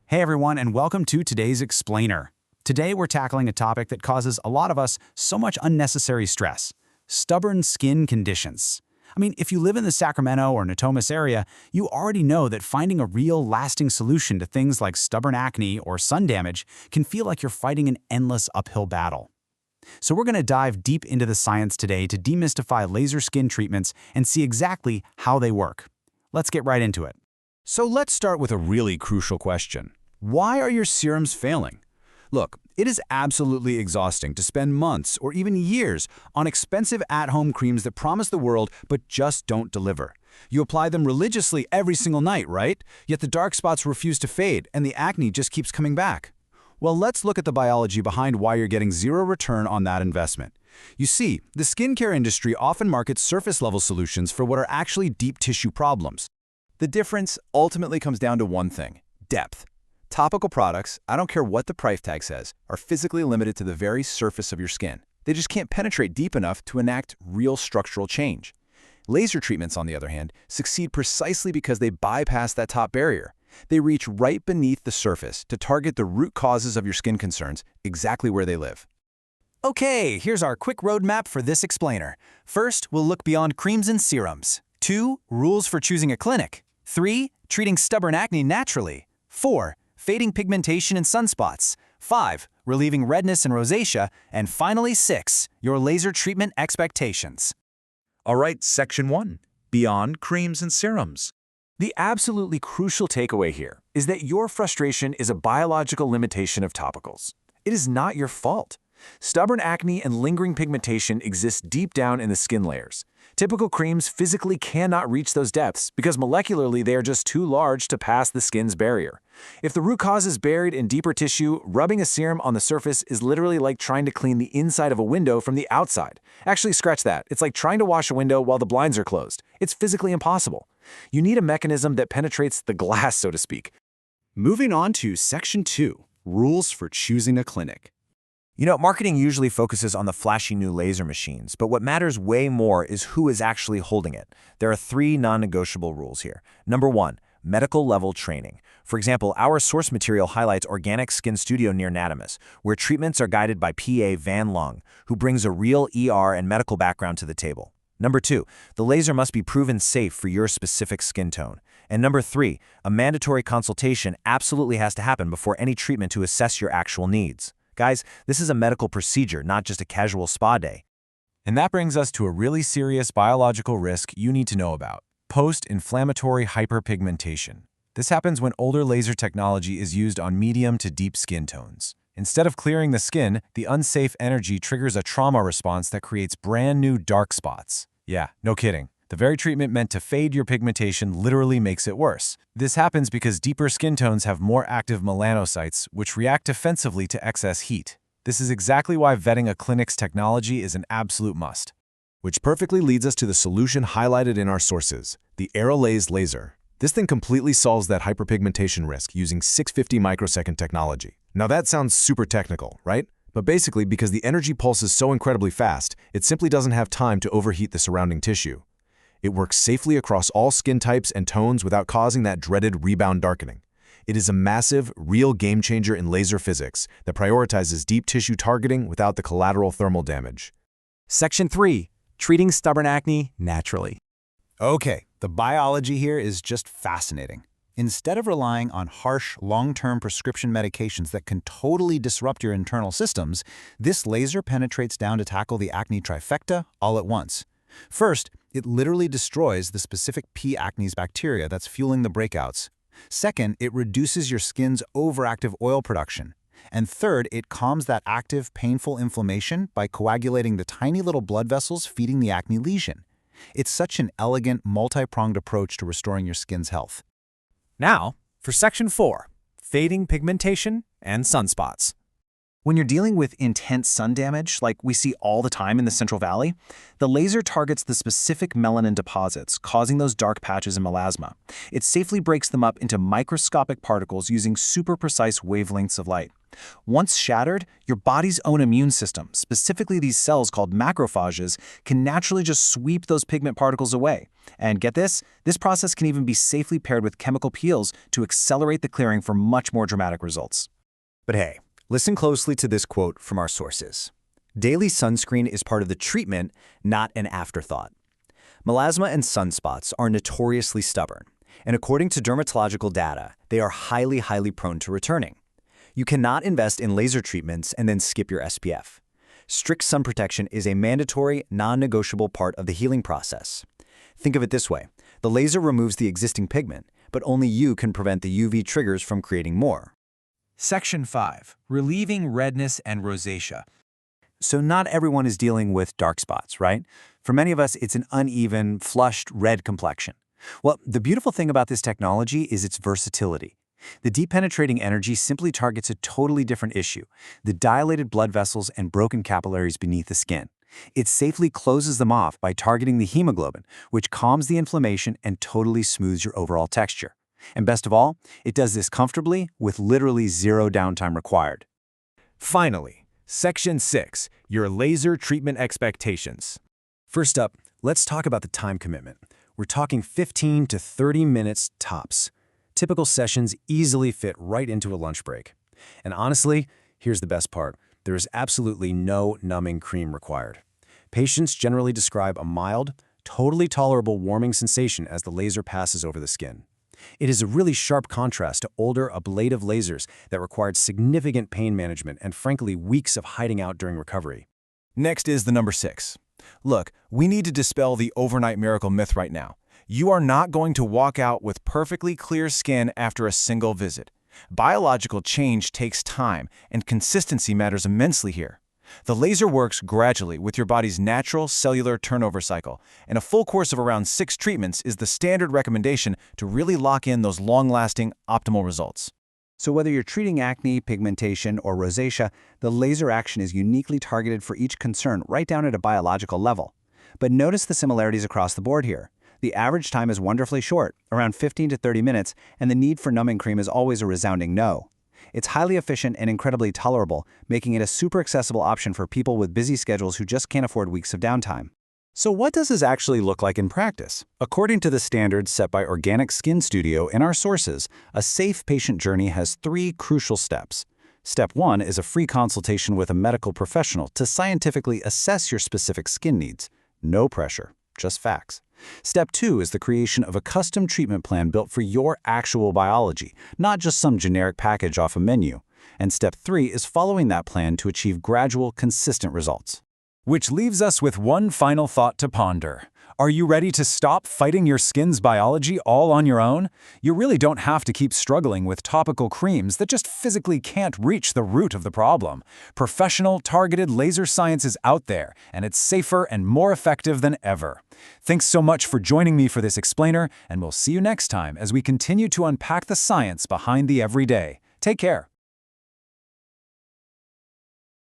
Hey everyone, and welcome to today's Explainer. Today we're tackling a topic that causes a lot of us so much unnecessary stress: stubborn skin conditions. If you live in the Sacramento or Natomas area, you already know that finding a real, lasting solution to things like stubborn acne or sun damage can feel like you're fighting an endless uphill battle. So we're going to dive deep into the science today to demystify laser skin treatments and see exactly how they work. Let's get right into it. So let's start with a really crucial question. Why are your serums failing? Look, it is absolutely exhausting to spend months or even years on expensive at-home creams that promise the world but just don't deliver. You apply them religiously every single night, right? Yet the dark spots refuse to fade and the acne just keeps coming back. Well, let's look at the biology behind why you're getting zero return on that investment. You see, the skincare industry often markets surface-level solutions for what are actually deep tissue problems. The difference ultimately comes down to one thing: depth. Topical products, I don't care what the price tag says, are physically limited to the very surface of your skin. They just can't penetrate deep enough to enact real structural change. Laser treatments, on the other hand, succeed precisely because they bypass that top barrier. They reach right beneath the surface to target the root causes of your skin concerns, exactly where they live. Okay, here's our quick roadmap for this explainer. First, we'll look beyond creams and serums. 2. Rules for choosing a clinic. 3. Treating stubborn acne naturally. 4. Fading pigmentation and sunspots. 5. Relieving redness and rosacea. And finally, 6. Your laser treatment expectations. All right, Section 1. Beyond creams and serums. The absolutely crucial takeaway here is that your frustration is a biological limitation of topicals. It is not your fault. Stubborn acne and lingering pigmentation exist deep down in the skin layers. Typical creams physically cannot reach those depths because molecularly they are just too large to pass the skin's barrier. If the root cause is buried in deeper tissue, rubbing a serum on the surface is literally like trying to clean the inside of a window from the outside. Actually, scratch that. It's like trying to wash a window while the blinds are closed. It's physically impossible. You need a mechanism that penetrates the glass, so to speak. Moving on to Section 2, Rules for Choosing a Clinic. Marketing usually focuses on the flashy new laser machines, but what matters way more is who is actually holding it. There are 3 non-negotiable rules here. Number 1, medical-level training. For example, our source material highlights Organic Skin Studio near Natomas, where treatments are guided by PA Van Lung, who brings a real ER and medical background to the table. Number 2, the laser must be proven safe for your specific skin tone. And number 3, a mandatory consultation absolutely has to happen before any treatment to assess your actual needs. Guys, this is a medical procedure, not just a casual spa day. And that brings us to a really serious biological risk you need to know about: post-inflammatory hyperpigmentation. This happens when older laser technology is used on medium to deep skin tones. Instead of clearing the skin, the unsafe energy triggers a trauma response that creates brand new dark spots. Yeah, no kidding. The very treatment meant to fade your pigmentation literally makes it worse. This happens because deeper skin tones have more active melanocytes, which react defensively to excess heat. This is exactly why vetting a clinic's technology is an absolute must. Which perfectly leads us to the solution highlighted in our sources, the Aerolase laser. This thing completely solves that hyperpigmentation risk using 650 microsecond technology. Now that sounds super technical, right? But basically, because the energy pulse is so incredibly fast, it simply doesn't have time to overheat the surrounding tissue. It works safely across all skin types and tones without causing that dreaded rebound darkening. It is a massive, real game-changer in laser physics that prioritizes deep tissue targeting without the collateral thermal damage. Section 3. Treating stubborn acne naturally. Okay, the biology here is just fascinating. Instead of relying on harsh, long-term prescription medications that can totally disrupt your internal systems, this laser penetrates down to tackle the acne trifecta all at once. First, it literally destroys the specific P. acnes bacteria that's fueling the breakouts. Second, it reduces your skin's overactive oil production. And third, it calms that active, painful inflammation by coagulating the tiny little blood vessels feeding the acne lesion. It's such an elegant, multi-pronged approach to restoring your skin's health. Now, for Section 4, fading pigmentation and sunspots. When you're dealing with intense sun damage, like we see all the time in the Central Valley, the laser targets the specific melanin deposits, causing those dark patches in melasma. It safely breaks them up into microscopic particles using super precise wavelengths of light. Once shattered, your body's own immune system, specifically these cells called macrophages, can naturally just sweep those pigment particles away. And get this process can even be safely paired with chemical peels to accelerate the clearing for much more dramatic results. But hey, listen closely to this quote from our sources. Daily sunscreen is part of the treatment, not an afterthought. Melasma and sunspots are notoriously stubborn, and according to dermatological data, they are highly prone to returning. You cannot invest in laser treatments and then skip your SPF. Strict sun protection is a mandatory, non-negotiable part of the healing process. Think of it this way. The laser removes the existing pigment, but only you can prevent the UV triggers from creating more. Section 5. Relieving redness and rosacea. So not everyone is dealing with dark spots, right? For many of us, it's an uneven, flushed red complexion. Well, the beautiful thing about this technology is its versatility. The deep penetrating energy simply targets a totally different issue, the dilated blood vessels and broken capillaries beneath the skin. It safely closes them off by targeting the hemoglobin, which calms the inflammation and totally smooths your overall texture. And best of all, it does this comfortably with literally zero downtime required. Finally, Section 6, your laser treatment expectations. First up, let's talk about the time commitment. We're talking 15 to 30 minutes tops. Typical sessions easily fit right into a lunch break. And honestly, here's the best part. There is absolutely no numbing cream required. Patients generally describe a mild, totally tolerable warming sensation as the laser passes over the skin. It is a really sharp contrast to older ablative lasers that required significant pain management and frankly weeks of hiding out during recovery. Next is the number 6. Look, we need to dispel the overnight miracle myth right now. You are not going to walk out with perfectly clear skin after a single visit. Biological change takes time, and consistency matters immensely here. The laser works gradually with your body's natural cellular turnover cycle, and a full course of around 6 treatments is the standard recommendation to really lock in those long-lasting, optimal results. So whether you're treating acne, pigmentation, or rosacea, the laser action is uniquely targeted for each concern right down at a biological level. But notice the similarities across the board here. The average time is wonderfully short, around 15 to 30 minutes, and the need for numbing cream is always a resounding no. It's highly efficient and incredibly tolerable, making it a super accessible option for people with busy schedules who just can't afford weeks of downtime. So what does this actually look like in practice? According to the standards set by Organic Skin Studio in our sources, a safe patient journey has 3 crucial steps. Step 1 is a free consultation with a medical professional to scientifically assess your specific skin needs. No pressure, just facts. Step 2 is the creation of a custom treatment plan built for your actual biology, not just some generic package off a menu. And Step 3 is following that plan to achieve gradual, consistent results. Which leaves us with one final thought to ponder. Are you ready to stop fighting your skin's biology all on your own? You really don't have to keep struggling with topical creams that just physically can't reach the root of the problem. Professional, targeted laser science is out there, and it's safer and more effective than ever. Thanks so much for joining me for this explainer, and we'll see you next time as we continue to unpack the science behind the everyday. Take care.